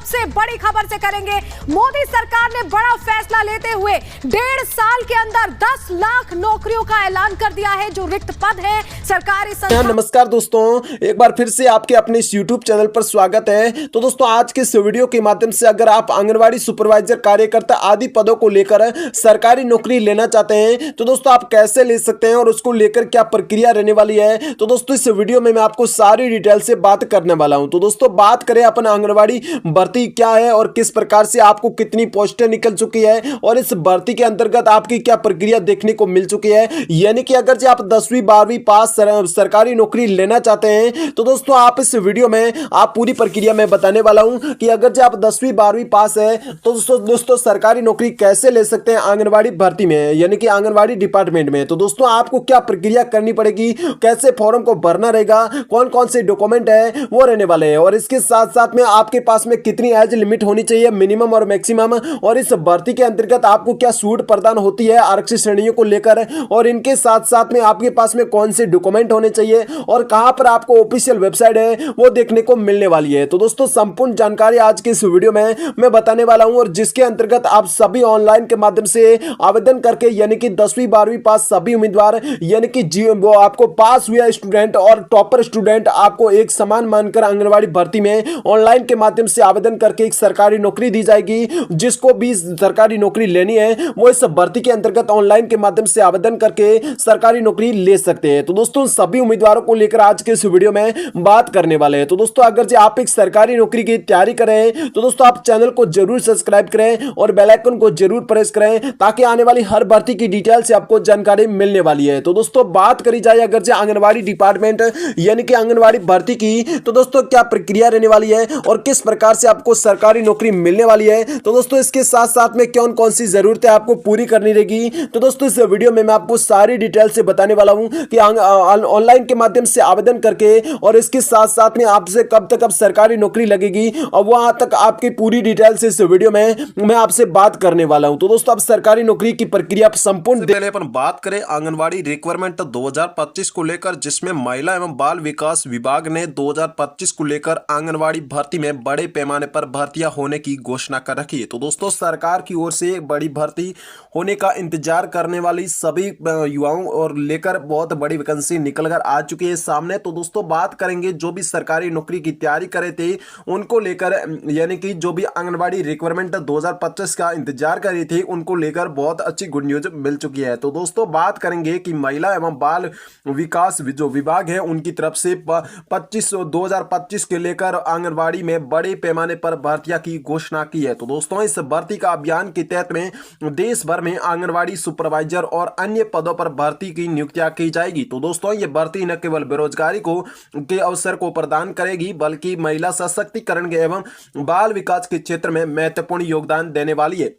सबसे बड़ी खबर से करेंगे। मोदी सरकार ने बड़ा फैसला लेते हुए 1.5 साल के अंदर 10 लाख नौकरियों का ऐलान कर दिया है। जो रिक्त पद है सरकारी नमस्कार दोस्तों, एक बार फिर से आपके अपने इस YouTube चैनल पर स्वागत है। तो दोस्तों, आज के इस वीडियो के माध्यम से अगर आप आंगनवाड़ी सुपरवाइजर, कार्यकर्ता आदि पदों को लेकर सरकारी नौकरी लेना चाहते हैं तो दोस्तों आप कैसे ले सकते हैं और उसको लेकर क्या प्रक्रिया रहने वाली है, तो दोस्तों इस वीडियो में मैं आपको सारी डिटेल से बात करने वाला हूं। तो दोस्तों बात करें अपन आंगनवाड़ी भर्ती क्या है और किस प्रकार से आपको कितनी पोस्टें निकल चुकी है और इस भर्ती के अंतर्गत आपकी क्या प्रक्रिया देखने को मिल चुकी है। यानी कि अगर आप 10वीं 12वीं पास सरकारी नौकरी लेना चाहते हैं तो दोस्तों आप इस वीडियो में आप पूरी प्रक्रिया में बताने वाला हूं कि अगर आप 10वीं 12वीं पास है तो दोस्तों सरकारी नौकरी कैसे ले सकते हैं आंगनवाड़ी भर्ती में, यानी कि आंगनवाड़ी डिपार्टमेंट में। तो दोस्तों आपको क्या प्रक्रिया करनी पड़ेगी, कैसे फॉर्म को भरना रहेगा, कौन कौन से डॉक्यूमेंट है वो रहने वाले हैं, और इसके साथ साथ में आपके पास में कितनी एज लिमिट होनी चाहिए, मिनिमम और मैक्सिमम, और इस भर्ती के अंतर्गत आपको क्या छूट प्रदान होती है आरक्षित श्रेणियों को लेकर, और इनके साथ साथ में आपके पास में कौन से डॉक्यूमेंट होने चाहिए और कहां पर आपको ऑफिशियल वेबसाइट है वो देखने को मिलने वाली है। तो दोस्तों संपूर्ण जानकारी आज के इस वीडियो में मैं बताने वाला हूं, और जिसके अंतर्गत आप सभी ऑनलाइन के माध्यम से आवेदन करके, यानी कि 10वीं 12वीं पास सभी उम्मीदवार, यानी कि वो आपको पास हुआ स्टूडेंट और टॉपर स्टूडेंट आपको एक समान मानकर आंगनवाड़ी भर्ती में ऑनलाइन के माध्यम से आवेदन करके एक सरकारी नौकरी दी जाएगी। जिसको भी सरकारी नौकरी लेनी है वो इस भर्ती के अंतर्गत ऑनलाइन के माध्यम से आवेदन करके सरकारी नौकरी ले सकते हैं। तो दोस्तों सभी उम्मीदवारों को लेकर आज के इस वीडियो में बात करने वाले हैं। तो दोस्तों अगर जो आप एक सरकारी नौकरी की तैयारी करें तो दोस्तों आप चैनल को जरूर सब्सक्राइब करें और बेल आइकन को जरूर प्रेस करें ताकि आने वाली हर भर्ती की डिटेल से आपको जानकारी मिलने वाली है। तो दोस्तों बात करी जाए अगर जो आंगनवाड़ी डिपार्टमेंट यानी कि आंगनवाड़ी भर्ती की, तो दोस्तों क्या प्रक्रिया रहने वाली है और किस प्रकार से आपको सरकारी नौकरी मिलने वाली है। तो दोस्तों इसके साथ साथ में कौन कौन सी जरूरतें आपको पूरी करनी रहेगी, तो दोस्तों इस वीडियो में मैं आपको सारी डिटेल से बताने वाला हूं कि ऑनलाइन के माध्यम से आवेदन करके और इसके साथ साथ में आपसे कब तक अब सरकारी नौकरी लगेगी और वहां तक आपकी पूरी डिटेल से इस वीडियो में मैं आपसे बात करने वाला हूं। तो दोस्तों अब सरकारी नौकरी की प्रक्रिया संपूर्ण पहले अपन बात करें आंगनवाड़ी रिक्वायरमेंट 2025 को लेकर, जिसमें महिला एवं बाल विकास विभाग ने 2025 को लेकर आंगनवाड़ी भर्ती में बड़े पैमाने पर भर्तियां होने की घोषणा कर रखी है। तो दोस्तों सरकार की ओर से बड़ी भर्ती होने का इंतजार करने वाली सभी युवाओं और लेकर बहुत बड़ी वैकेंसी निकल कर आ चुकी है सामने। तो दोस्तों बात करेंगे जो भी सरकारी नौकरी की तैयारी करे थे उनको लेकर, यानी कि जो भी आंगनवाड़ी रिक्वायरमेंट 2025 का इंतजार कर रही थी उनको लेकर बहुत अच्छी गुड न्यूज मिल चुकी है। तो दोस्तों बात करेंगे कि महिला एवं बाल विकास जो विभाग है उनकी तरफ से 2025 के लेकर आंगनवाड़ी में बड़े पैमाने पर भर्तियां की घोषणा की है। तो दोस्तों इस भर्ती का अभियान के तहत में देश भर में आंगनवाड़ी सुपरवाइजर और अन्य पदों पर भर्ती की नियुक्तियां की जाएगी। तो दोस्तों ये भर्ती न केवल बेरोजगारी के अवसर को प्रदान करेगी बल्कि महिला सशक्तिकरण एवं बाल विकास के क्षेत्र में महत्वपूर्ण योगदान देने वाली है।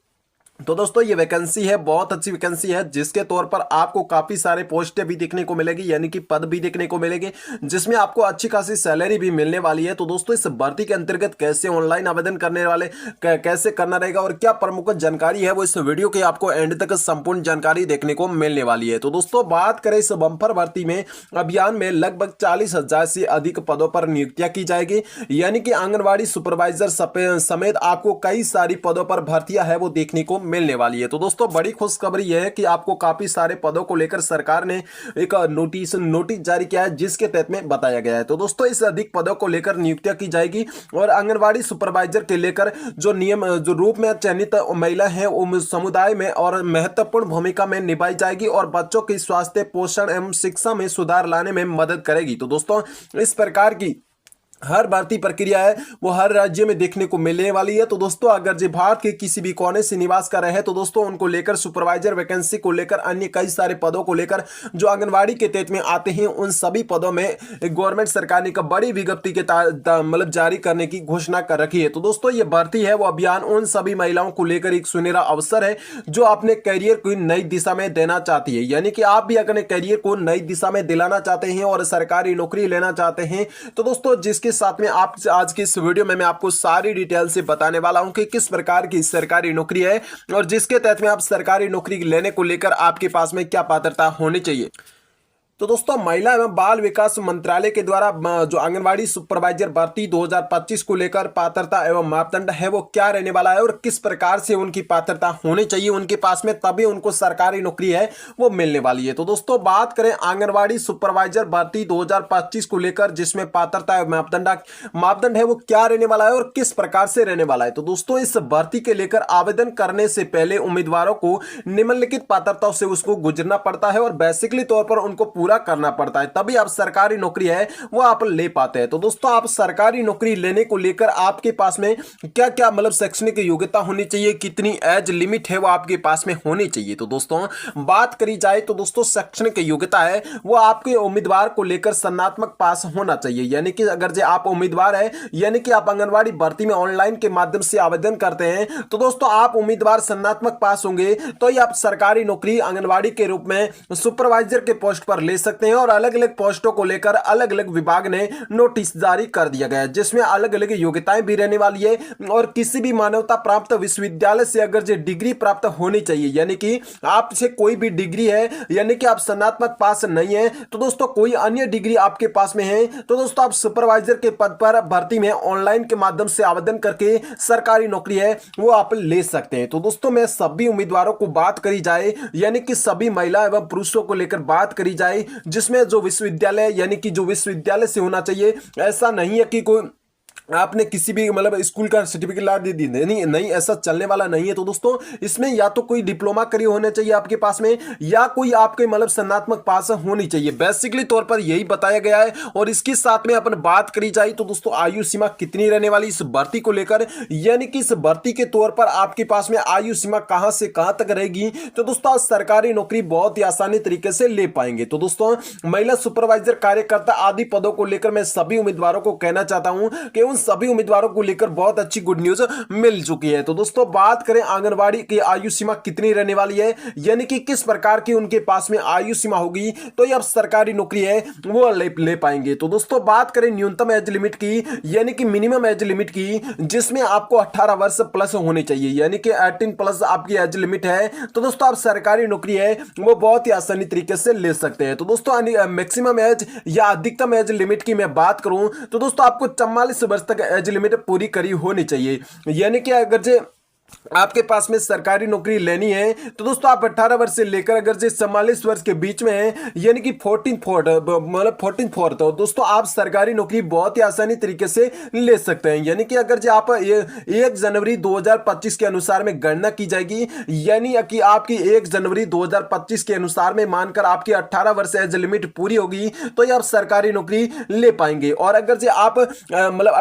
तो दोस्तों ये वैकेंसी है, बहुत अच्छी वैकेंसी है, जिसके तौर पर आपको काफी सारे पोस्टें भी देखने को मिलेगी, यानी कि पद भी देखने को मिलेंगे, जिसमें आपको अच्छी खासी सैलरी भी मिलने वाली है। तो दोस्तों इस भर्ती के अंतर्गत कैसे ऑनलाइन आवेदन करने वाले कैसे करना रहेगा और क्या प्रमुख जानकारी है वो इस वीडियो के आपको एंड तक संपूर्ण जानकारी देखने को मिलने वाली है। तो दोस्तों बात करें इस बम्पर भर्ती में अभियान में लगभग 40,000 से अधिक पदों पर नियुक्तियां की जाएगी, यानी कि आंगनवाड़ी सुपरवाइजर समेत आपको कई सारी पदों पर भर्तियां है वो देखने को मिलने वाली है। तो दोस्तों बड़ी खुशखबरी है कि आपको काफी सारे पदों को लेकर सरकार ने एक नोटिस जारी किया है, जिसके तहत में बताया गया है। तो दोस्तों इस अधिक पदों को लेकर नियुक्तियां की जाएगी और आंगनवाड़ी सुपरवाइजर के लेकर जो रूप में चयनित महिला है समुदाय में और महत्वपूर्ण भूमिका में निभाई जाएगी और बच्चों की स्वास्थ्य, पोषण एवं शिक्षा में सुधार लाने में मदद करेगी। तो दोस्तों इस प्रकार की हर भर्ती प्रक्रिया है वो हर राज्य में देखने को मिलने वाली है। तो दोस्तों अगर जो भारत के किसी भी कोने से निवास कर रहे हैं तो दोस्तों उनको लेकर सुपरवाइजर वैकेंसी को लेकर अन्य कई सारे पदों को लेकर जो आंगनवाड़ी के तहत में आते हैं उन सभी पदों में गवर्नमेंट सरकार ने एक बड़ी विज्ञप्ति के मतलब जारी करने की घोषणा कर रखी है। तो दोस्तों ये भर्ती है वो अभियान उन सभी महिलाओं को लेकर एक सुनहरा अवसर है जो अपने करियर को नई दिशा में देना चाहती है, यानी कि आप भी अपने करियर को नई दिशा में दिलाना चाहते हैं और सरकारी नौकरी लेना चाहते हैं। तो दोस्तों जिसके साथ में आप आज की इस वीडियो में मैं आपको सारी डिटेल से बताने वाला हूं कि किस प्रकार की सरकारी नौकरी है और जिसके तहत में आप सरकारी नौकरी लेने को लेकर आपके पास में क्या पात्रता होनी चाहिए। तो दोस्तों महिला एवं बाल विकास मंत्रालय के द्वारा जो आंगनवाड़ी सुपरवाइजर भर्ती 2025 को लेकर पात्रता एवं मापदंड है वो क्या रहने वाला है और किस प्रकार से उनकी पात्रता होनी चाहिए उनके पास में, तभी उनको सरकारी नौकरी है वो मिलने वाली है। तो दोस्तों बात करें आंगनवाड़ी सुपरवाइजर भर्ती 2025 को लेकर, जिसमें पात्रता एवं मापदंड है वो क्या रहने वाला है और किस प्रकार से रहने वाला है। तो दोस्तों इस भर्ती के लेकर आवेदन करने से पहले उम्मीदवारों को निम्नलिखित पात्रताओं से उसको गुजरना पड़ता है और बेसिकली तौर पर उनको पूरा करना पड़ता है, तभी आप सरकारी नौकरी है वो आप ले पाते हैं। तो दोस्तों आप सरकारी नौकरी लेने को लेकर आपके पास में क्या क्या मतलब शैक्षणिक योग्यता होनी चाहिए, कितनी एज लिमिट है वो आपके पास में होनी चाहिए। तो दोस्तों बात करी जाए तो दोस्तों शैक्षणिक योग्यता है वो आपके उम्मीदवार को लेकर स्नातक पास होना चाहिए, यानी कि अगर जो आप उम्मीदवार है यानी कि आप आंगनवाड़ी भर्ती में ऑनलाइन के माध्यम से आवेदन करते हैं तो दोस्तों आप उम्मीदवार स्नातक पास होंगे तो ही आप सरकारी नौकरी आंगनवाड़ी के रूप में सुपरवाइजर के पोस्ट पर ले सकते हैं। और अलग अलग पोस्टों को लेकर अलग अलग विभाग ने नोटिस जारी कर दिया गया है, जिसमें अलग अलग योग्यताएं भी रहने वाली है और किसी भी मान्यता प्राप्त विश्वविद्यालय से अगर जो डिग्री प्राप्त होनी चाहिए, यानी कि आपसे कोई भी डिग्री है यानी कि आप स्नातक पास नहीं है तो दोस्तों कोई अन्य डिग्री आपके पास में है तो दोस्तों आप सुपरवाइजर के पद पर भर्ती में ऑनलाइन के माध्यम से आवेदन करके सरकारी नौकरी है वो आप ले सकते हैं। तो दोस्तों मैं सभी उम्मीदवारों को बात करी जाए यानी कि सभी महिला एवं पुरुषों को लेकर बात करी जाए, जिसमें जो विश्वविद्यालय यानी कि जो विश्वविद्यालय से होना चाहिए, ऐसा नहीं है कि कोई आपने किसी भी मतलब स्कूल का सर्टिफिकेट ला दे दी, नहीं ऐसा चलने वाला नहीं है। तो दोस्तों इसमें या तो कोई डिप्लोमा करी होना चाहिए आपके पास में या कोई आपके मतलब स्नातक पास होनी चाहिए, बेसिकली तौर पर यही बताया गया है। और इसके साथ में अपन बात करी जाए तो दोस्तों आयु सीमा कितनी रहने वाली इस भर्ती को लेकर, यानी कि इस भर्ती के तौर पर आपके पास में आयु सीमा कहां से कहां तक रहेगी। तो दोस्तों सरकारी नौकरी बहुत ही आसानी तरीके से ले पाएंगे। तो दोस्तों महिला सुपरवाइजर कार्यकर्ता आदि पदों को लेकर मैं सभी उम्मीदवारों को कहना चाहता हूं कि उन सभी उम्मीदवारों को लेकर बहुत अच्छी गुड न्यूज मिल चुकी है। तो दोस्तों बात करें आंगनवाड़ी की आयु सीमा कितनी रहने वाली है, यानी कि किस प्रकार की उनके पास में आयु सीमा होगी तो ये अब सरकारी नौकरी है वो ले पाएंगे। तो दोस्तों बात करें न्यूनतम एज लिमिट की यानी कि मिनिमम एज लिमिट की, जिसमें आपको 18 वर्ष प्लस होनी चाहिए, यानी कि 18 प्लस आपकी एज लिमिट है तो दोस्तों आप सरकारी नौकरी है वो बहुत ही आसानी तरीके से ले सकते हैं। तो दोस्तों मैक्सिमम एज या अधिकतम एज लिमिट की मैं बात करूं तो दोस्तों आपको 44 वर्ष तक एज लिमिट पूरी करी होनी चाहिए, यानी कि अगर जे आपके पास में सरकारी नौकरी लेनी है तो दोस्तों आप 18 वर्ष से लेकर अगर जो 44 वर्ष के बीच में है यानी कि 14 तो दोस्तों आप सरकारी नौकरी बहुत ही आसानी तरीके से ले सकते हैं। यानी कि अगर जो आप 1 जनवरी 2025 के अनुसार में गणना की जाएगी, यानी कि आपकी 1 जनवरी 2025 के अनुसार में मानकर आपकी 18 वर्ष एज लिमिट पूरी होगी तो ये आप सरकारी नौकरी ले पाएंगे। और अगर जो आप मतलब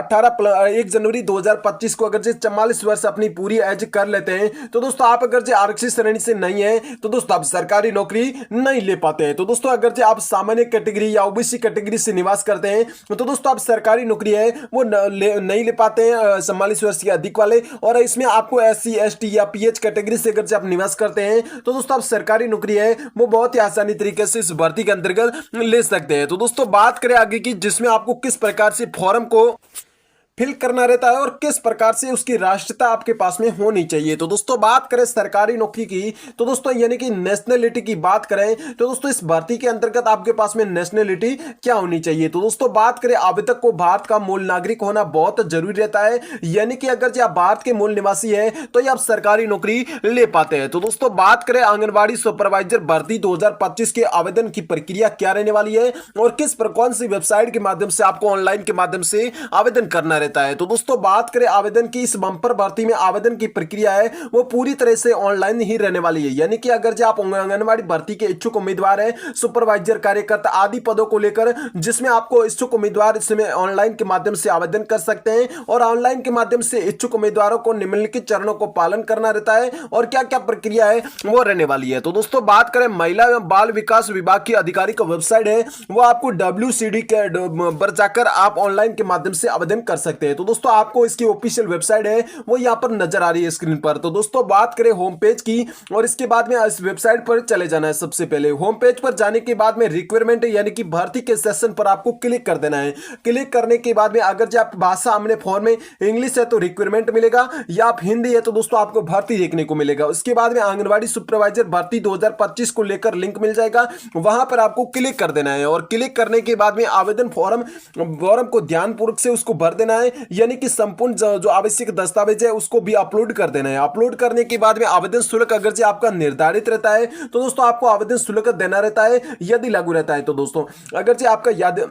1 जनवरी 2025 को अगर जो 44 वर्ष अपनी पूरी एज कर लेते हैं तो दोस्तों आप अगर जो आरक्षित श्रेणी से नहीं है तो दोस्तों आप सरकारी नौकरी नहीं ले पाते हैं। तो दोस्तों अगर जो आप सामान्य कैटेगरी या ओबीसी कैटेगरी से निवास करते हैं तो दोस्तों आप सरकारी नौकरी है वो नहीं ले पाते हैं 44 वर्ष के अधिक वाले। और इसमें आपको SC ST या PH कैटेगरी से अगर जो आप निवास करते हैं तो दोस्तों आप सरकारी नौकरी है वो बहुत ही आसानी तरीके से इस भर्ती के अंतर्गत ले सकते हैं। तो दोस्तों बात करें आगे की, जिसमें आपको किस प्रकार से फॉर्म को फिल करना रहता है और किस प्रकार से उसकी राष्ट्रीयता आपके पास में होनी चाहिए। तो दोस्तों बात करें सरकारी नौकरी की तो दोस्तों यानी कि नेशनलिटी की बात करें तो दोस्तों इस भर्ती के अंतर्गत आपके पास में नेशनलिटी क्या होनी चाहिए। तो दोस्तों बात करें आवेदक को भारत का मूल नागरिक होना बहुत जरूरी रहता है, यानी कि अगर जो आप भारत के मूल निवासी है तो ये आप सरकारी नौकरी ले पाते हैं। तो दोस्तों बात करें आंगनबाड़ी सुपरवाइजर भर्ती 2025 के आवेदन की प्रक्रिया क्या रहने वाली है और कौन सी वेबसाइट के माध्यम से आपको ऑनलाइन के माध्यम से आवेदन करना रहता है। तो दोस्तों बात करें आवेदन की, इस बम्पर भर्ती में आवेदन की प्रक्रिया है वो पूरी तरह से ऑनलाइन ही रहने वाली है, यानी कि अगर जो आप आंगनवाड़ी भर्ती के इच्छुक उम्मीदवार है सुपरवाइजर कार्यकर्ता आदि पदों को लेकर, जिसमें आपको इच्छुक उम्मीदवार इसमें ऑनलाइन के माध्यम से आवेदन कर सकते हैं और ऑनलाइन के माध्यम से इच्छुक उम्मीदवारों को निम्नलिखित चरणों को पालन करना रहता है और क्या क्या प्रक्रिया है वो रहने वाली है। तो दोस्तों बात करें महिला एवं बाल विकास विभाग की आधिकारिक वेबसाइट है वो आपको WCD के पर जाकर आप ऑनलाइन के माध्यम से आवेदन कर सकते सकते हैं। तो दोस्तों आपको इसकी ऑफिशियल वेबसाइट है वो यहाँ पर नजर आ रही है स्क्रीन पर। तो दोस्तों बात करें होम पेज की, और इसके बाद में इस वेबसाइट पर चले जाना है। सबसे पहले होम पेज पर जाने के बाद में रिक्वायरमेंट यानी कि भर्ती के सेक्शन पर आपको क्लिक कर देना है। क्लिक करने के बाद में अगर जो आप भाषा हमने फॉर्म में इंग्लिश है तो रिक्वायरमेंट मिलेगा, या आप हिंदी है तो दोस्तों आपको भर्ती देखने को मिलेगा। उसके बाद में आंगनवाड़ी सुपरवाइजर भर्ती 2025 को लेकर लिंक मिल जाएगा, वहां पर आपको क्लिक कर देना है। और क्लिक करने के बाद में आवेदन फॉर्म को ध्यानपूर्वक से उसको भर देना है, यानी कि संपूर्ण जो आवश्यक दस्तावेज है उसको भी अपलोड कर देना है। अपलोड करने के बाद में आवेदन शुल्क अगर जो आपका निर्धारित रहता है तो दोस्तों आपको आवेदन शुल्क देना रहता है, यदि लागू रहता है तो दोस्तों। अगर जो आपका याद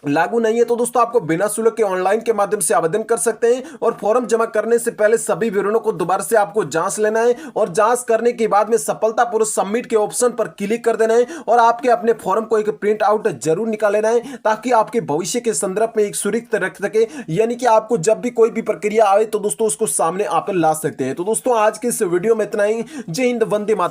लागू नहीं है तो दोस्तों आपको बिना शुल्क के ऑनलाइन के माध्यम से आवेदन कर सकते हैं। और फॉर्म जमा करने से पहले सभी विवरणों को दोबारा से आपको जांच लेना है, और जांच करने के बाद में सफलतापूर्वक सबमिट के ऑप्शन पर क्लिक कर देना है। और आपके अपने फॉर्म को एक प्रिंट आउट जरूर निकाल लेना है, ताकि आपके भविष्य के संदर्भ में एक सुरक्षित रख सके, यानी कि आपको जब भी कोई भी प्रक्रिया आए तो दोस्तों उसको सामने आप ला सकते हैं। तो दोस्तों आज के इस वीडियो में इतना ही। जय हिंद, वंदे मातरम।